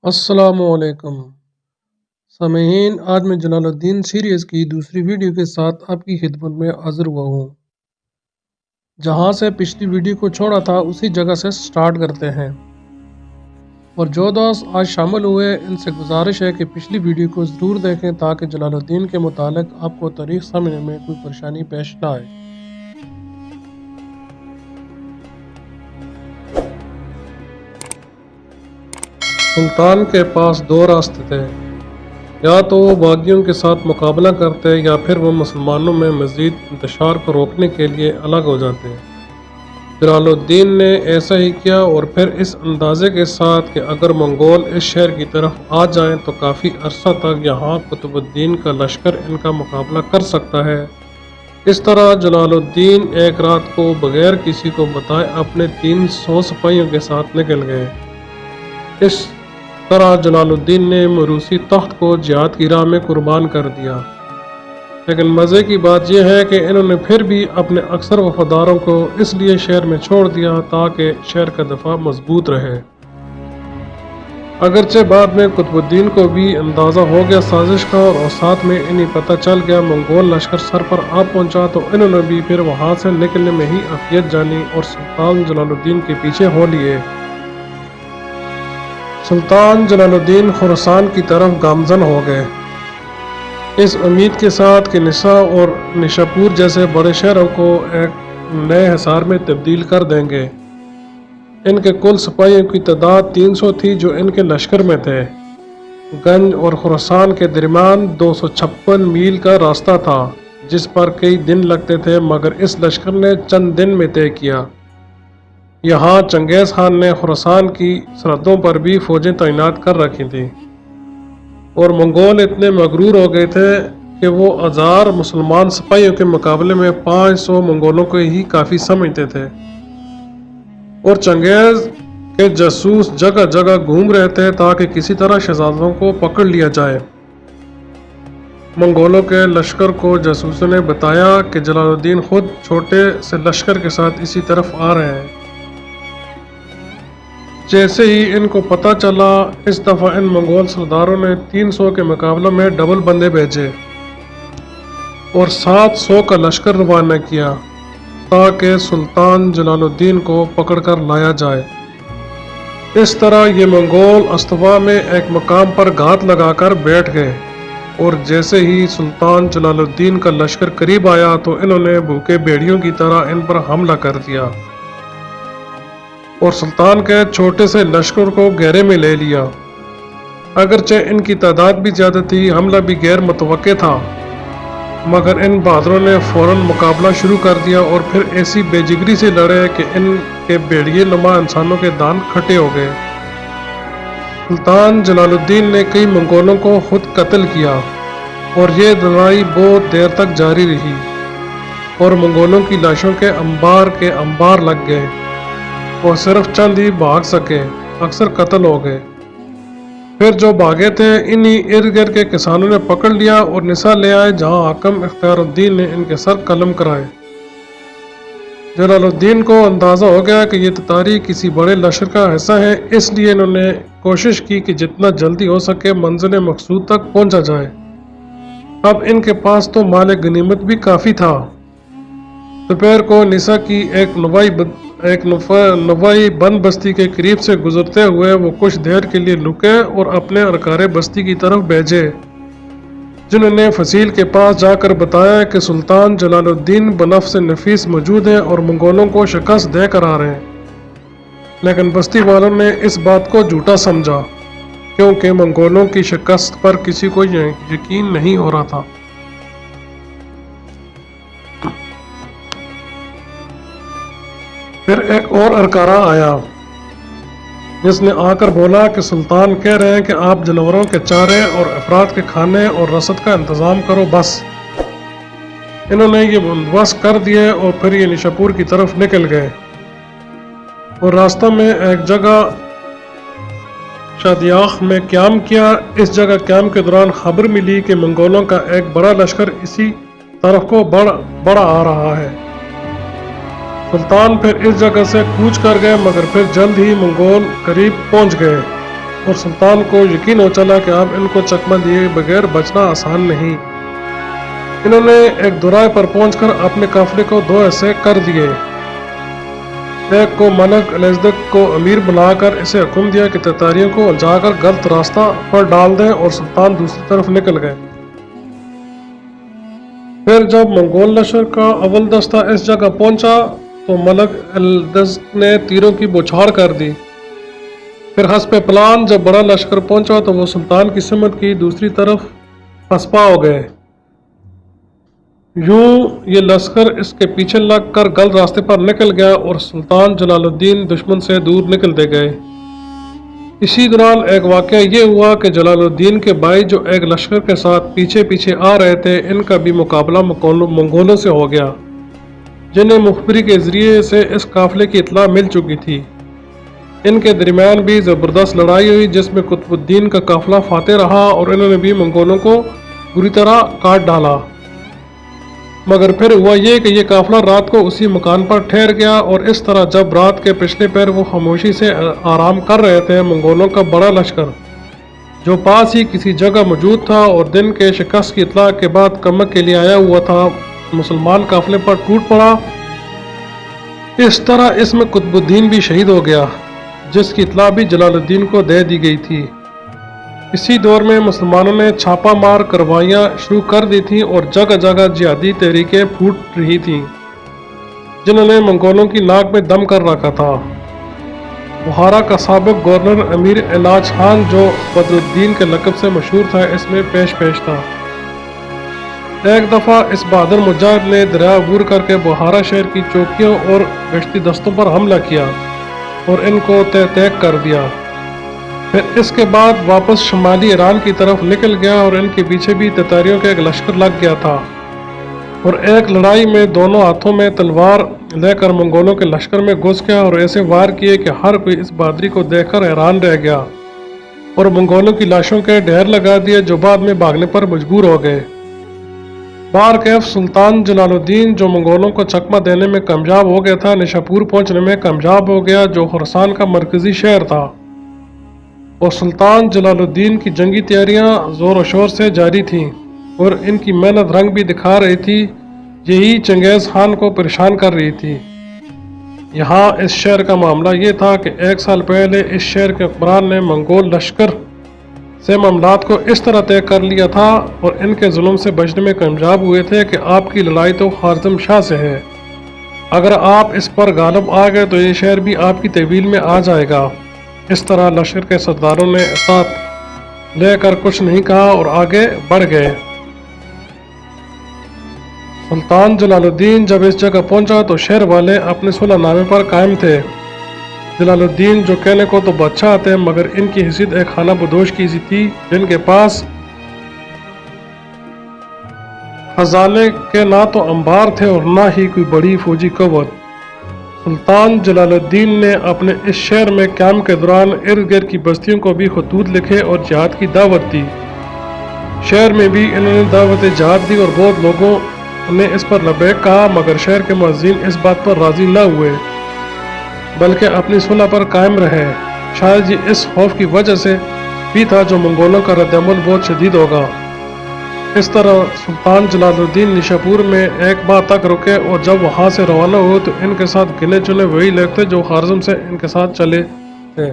السلام علیکم سامعین، آج میں جلال الدین سیریز کی دوسری ویڈیو کے ساتھ آپ کی خدمت میں حاضر ہوا ہوں۔ جہاں سے پچھلی ویڈیو کو چھوڑا تھا اسی جگہ سے سٹارٹ کرتے ہیں، اور جو دوست آج شامل ہوئے ان سے گزارش ہے کہ پچھلی ویڈیو کو ضرور دیکھیں تاکہ جلال الدین کے متعلق آپ کو تاریخ سمجھنے میں کوئی پریشانی پیش نہ آئے۔ سلطان کے پاس دو راستے تھے، یا تو وہ باغیوں کے ساتھ مقابلہ کرتے یا پھر وہ مسلمانوں میں مزید انتشار کو روکنے کے لیے الگ ہو جاتے۔ جلال الدین نے ایسا ہی کیا، اور پھر اس اندازے کے ساتھ کہ اگر منگول اس شہر کی طرف آ جائیں تو کافی عرصہ تک یہاں قطب الدین کا لشکر ان کا مقابلہ کر سکتا ہے۔ اس طرح جلال الدین ایک رات کو بغیر کسی کو بتائے اپنے 300 سپاہیوں کے ساتھ نکل گئے۔ اس طرح جلال الدین نے موروثی تخت کو جہاد کی راہ میں قربان کر دیا، لیکن مزے کی بات یہ ہے کہ انہوں نے پھر بھی اپنے اکثر وفاداروں کو اس لیے شہر میں چھوڑ دیا تاکہ شہر کا دفاع مضبوط رہے۔ اگرچہ بعد میں قطب الدین کو بھی اندازہ ہو گیا سازش کا، اور ساتھ میں انہیں پتہ چل گیا منگول لشکر سر پر آ پہنچا، تو انہوں نے بھی پھر وہاں سے نکلنے میں ہی عافیت جانی اور سلطان جلال الدین کے پیچھے ہو لیے۔ سلطان جلال الدین خراسان کی طرف گامزن ہو گئے، اس امید کے ساتھ کہ نسا اور نشاپور جیسے بڑے شہروں کو ایک نئے حصار میں تبدیل کر دیں گے۔ ان کے کل سپاہیوں کی تعداد 300 تھی جو ان کے لشکر میں تھے۔ گنج اور خراسان کے درمیان 256 میل کا راستہ تھا، جس پر کئی دن لگتے تھے، مگر اس لشکر نے چند دن میں طے کیا۔ یہاں چنگیز خان نے خراسان کی سرحدوں پر بھی فوجیں تعینات کر رکھی تھیں، اور منگول اتنے مغرور ہو گئے تھے کہ وہ 1000 مسلمان سپاہیوں کے مقابلے میں 500 منگولوں کو ہی کافی سمجھتے تھے، اور چنگیز کے جاسوس جگہ جگہ گھوم رہے تھے تاکہ کسی طرح شہزادوں کو پکڑ لیا جائے۔ منگولوں کے لشکر کو جاسوسوں نے بتایا کہ جلال الدین خود چھوٹے سے لشکر کے ساتھ اسی طرف آ رہے ہیں۔ جیسے ہی ان کو پتہ چلا، اس دفعہ ان منگول سرداروں نے 300 کے مقابلے میں ڈبل بندے بھیجے اور 700 کا لشکر روانہ کیا تاکہ سلطان جلال الدین کو پکڑ کر لایا جائے۔ اس طرح یہ منگول استوا میں ایک مقام پر گھات لگا کر بیٹھ گئے، اور جیسے ہی سلطان جلال الدین کا لشکر قریب آیا تو انہوں نے بھوکے بھیڑیوں کی طرح ان پر حملہ کر دیا اور سلطان کے چھوٹے سے لشکر کو گھیرے میں لے لیا۔ اگرچہ ان کی تعداد بھی زیادہ تھی، حملہ بھی غیر متوقع تھا، مگر ان بہادروں نے فوراً مقابلہ شروع کر دیا اور پھر ایسی بے جگری سے لڑے کہ ان کے بھیڑیے نما انسانوں کے دان کھٹے ہو گئے۔ سلطان جلال الدین نے کئی منگولوں کو خود قتل کیا، اور یہ لڑائی بہت دیر تک جاری رہی، اور منگولوں کی لاشوں کے انبار لگ گئے، اور صرف چند ہی بھاگ سکے، اکثر قتل ہو گئے۔ پھر جو بھاگے تھے انہیں ارد گرد کے کسانوں نے پکڑ لیا اور نسا لے آئے، جہاں حاکم اختیار الدین نے ان کے سر قلم کرائے۔ جلال الدین کو اندازہ ہو گیا کہ یہ تتاری کسی بڑے لشکر کا حصہ ہے، اس لیے انہوں نے کوشش کی کہ جتنا جلدی ہو سکے منزل مقصود تک پہنچا جائے۔ اب ان کے پاس تو مال غنیمت بھی کافی تھا۔ دوپہر کو نسا کی ایک نوائی بند بستی کے قریب سے گزرتے ہوئے وہ کچھ دیر کے لیے رکے اور اپنے ارکار بستی کی طرف بھیجے، جنہوں نے فصیل کے پاس جا کر بتایا کہ سلطان جلال الدین بنفس نفیس موجود ہیں اور منگولوں کو شکست دے کر آ رہے ہیں۔ لیکن بستی والوں نے اس بات کو جھوٹا سمجھا، کیونکہ منگولوں کی شکست پر کسی کو یقین نہیں ہو رہا تھا۔ پھر ایک اور ارکارہ آیا، جس نے آ کر بولا کہ سلطان کہہ رہے ہیں کہ آپ جانوروں کے چارے اور افراد کے کھانے اور رسد کا انتظام کرو بس۔ انہوں نے یہ بندوبست کر دیے اور پھر یہ نشاپور کی طرف نکل گئے، اور راستہ میں ایک جگہ شادیاخ میں قیام کیا۔ اس جگہ قیام کے دوران خبر ملی کہ منگولوں کا ایک بڑا لشکر اسی طرف کو بڑا آ رہا ہے۔ سلطان پھر اس جگہ سے کوچ کر گئے، مگر پھر جلد ہی منگول قریب پہنچ گئے۔ اور سلطان کو یقین ہو چلا کہ اب ان کو چکمہ دیے بغیر بچنا آسان نہیں۔ انہوں نے ایک دورائے پر پہنچ کر اپنے قافلے کو دو حصے کر دیے۔ ایک کو ملک الازدق کو امیر بنا کر اسے حکم دیا کہ تتاریوں کو الجھا کر غلط راستہ پر ڈال دیں، اور سلطان دوسری طرف نکل گئے۔ پھر جب منگول لشکر کا اول دستہ اس جگہ پہنچا تو ملک الازدق نے تیروں کی بوچھاڑ کر دی۔ پھر حسب پلان جب بڑا لشکر پہنچا تو وہ سلطان کی سمت کی دوسری طرف پسپا ہو گئے۔ یوں یہ لشکر اس کے پیچھے لگ کر غلط راستے پر نکل گیا اور سلطان جلال الدین دشمن سے دور نکلتے گئے۔ اسی دوران ایک واقعہ یہ ہوا کہ جلال الدین کے بھائی جو ایک لشکر کے ساتھ پیچھے پیچھے آ رہے تھے، ان کا بھی مقابلہ منگولوں سے ہو گیا، جنہیں مخبری کے ذریعے سے اس قافلے کی اطلاع مل چکی تھی۔ ان کے درمیان بھی زبردست لڑائی ہوئی، جس میں قطب الدین کا قافلہ فاتح رہا اور انہوں نے بھی منگولوں کو بری طرح کاٹ ڈالا۔ مگر پھر ہوا یہ کہ یہ قافلہ رات کو اسی مکان پر ٹھہر گیا، اور اس طرح جب رات کے پچھلے پہر وہ خاموشی سے آرام کر رہے تھے، منگولوں کا بڑا لشکر جو پاس ہی کسی جگہ موجود تھا اور دن کے شکست کی اطلاع کے بعد کمک کے لیے آیا ہوا تھا، مسلمان قافلے پر ٹوٹ پڑا۔ اس طرح اس میں قطب الدین بھی شہید ہو گیا، جس کی اطلاع بھی جلال الدین کو دے دی گئی تھی۔ اسی دور میں مسلمانوں نے چھاپا مار کارروائیاں شروع کر دی تھیں اور جگہ جگہ جہادی تحریکیں پھوٹ رہی تھیں، جنہوں نے منگولوں کی ناک میں دم کر رکھا تھا۔ بخارا کا سابق گورنر امیر علاج خان، جو بدر الدین کے لقب سے مشہور تھا، اس میں پیش تھا۔ ایک دفعہ اس بہادر مجاہد نے دریا عبور کر کے بخارا شہر کی چوکیوں اور گشتی دستوں پر حملہ کیا اور ان کو تہ تیک کر دیا۔ پھر اس کے بعد واپس شمالی ایران کی طرف نکل گیا اور ان کے پیچھے بھی تتاریوں کا ایک لشکر لگ گیا تھا، اور ایک لڑائی میں دونوں ہاتھوں میں تلوار لے کر منگولوں کے لشکر میں گھس گیا اور ایسے وار کیے کہ ہر کوئی اس بہادری کو دیکھ کر حیران رہ گیا، اور منگولوں کی لاشوں کے ڈھیر لگا دیے، جو بعد میں بھاگنے پر مجبور ہو گئے۔ بہرکیف سلطان جلال الدین، جو منگولوں کو چکمہ دینے میں کامیاب ہو گیا تھا، نشاپور پہنچنے میں کامیاب ہو گیا، جو خراسان کا مرکزی شہر تھا، اور سلطان جلال الدین کی جنگی تیاریاں زور و شور سے جاری تھیں اور ان کی محنت رنگ بھی دکھا رہی تھی۔ یہی چنگیز خان کو پریشان کر رہی تھی۔ یہاں اس شہر کا معاملہ یہ تھا کہ 1 سال پہلے اس شہر کے حکمران نے منگول لشکر سے معاملات کو اس طرح طے کر لیا تھا اور ان کے ظلم سے بچنے میں کامیاب ہوئے تھے کہ آپ کی لڑائی تو خوارزم شاہ سے ہے، اگر آپ اس پر غالب آ گئے تو یہ شہر بھی آپ کی تحویل میں آ جائے گا۔ اس طرح لشکر کے سرداروں نے اطاعت لے کر کچھ نہیں کہا اور آگے بڑھ گئے۔ سلطان جلال الدین جب اس جگہ پہنچا تو شہر والے اپنے صلح نامے پر قائم تھے۔ جلال الدین، جو کہنے کو تو بادشاہ تھے مگر ان کی حیثیت ایک خانہ بدوش کی سی تھی، جن کے پاس خزانے کے نہ تو انبار تھے اور نہ ہی کوئی بڑی فوجی قوت۔ سلطان جلال الدین نے اپنے اس شہر میں قیام کے دوران ارد گرد کی بستیوں کو بھی خطوط لکھے اور جہاد کی دعوت دی۔ شہر میں بھی انہوں نے دعوت جہاد دی اور بہت لوگوں نے اس پر لبیک کہا، مگر شہر کے مؤذین اس بات پر راضی نہ ہوئے بلکہ اپنی صلح پر قائم رہے۔ شاید یہ اس خوف کی وجہ سے بھی تھا جو منگولوں کا رد عمل بہت شدید ہوگا۔ اس طرح سلطان جلال الدین نشاپور میں 1 ماہ تک رکے اور جب وہاں سے روانہ ہوئے تو ان کے ساتھ گنے چنے وہی لوگ تھے جو خوارزم سے ان کے ساتھ چلے تھے۔